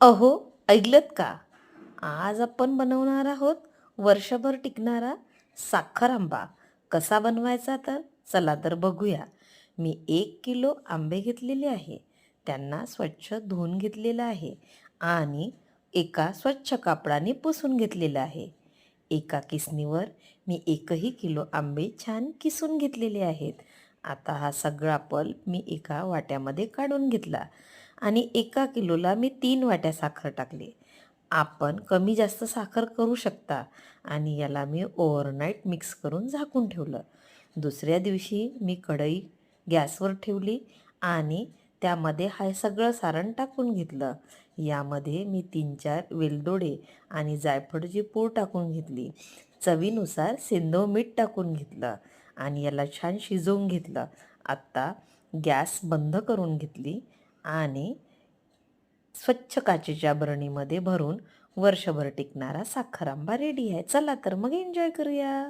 अहो, ऐकलत का? आज आपण बनवणार आहोत वर्षभर टिकणारा साखर आंबा. कसा बनवायचा तर? चला तर बघूया. मी 1 किलो आंबे घेतलेले आहे. त्यांना स्वच्छ धुवून घेतलेलं आहे आणि एका स्वच्छ कापडाने पुसून घेतलेलं आहे. एका किसणीवर मी 1 किलो आंबे छान किसून घेतलेले आहेत. आता हा सगळा पल्प मी एका वाट्यामध्ये काढून घेतला आणि 1 किलोला मी 3 वाट्या साखर टाकली. आपण कमी जास्त साखर करू शकता आणि याला मी ओव्हरनाईट मिक्स करून झाकून ठेवलं. दुसऱ्या दिवशी मी कढई गॅसवर ठेवली आणि त्यामध्ये हे सगळं सारण टाकून घेतलं. यामध्ये मी 3-4 वेलदोडे आणि जायफळची पूड टाकून घेतली. चवीनुसार सेंधव मीठ टाकून घेतलं आणि याला छान शिजवून घेतलं. आत्ता गॅस बंद करून घेतली आणि स्वच्छ काचेच्या बरणीमध्ये भरून वर्षभर टिकणारा साखर आंबा रेडी आहे. चला तर मग एन्जॉय करूया.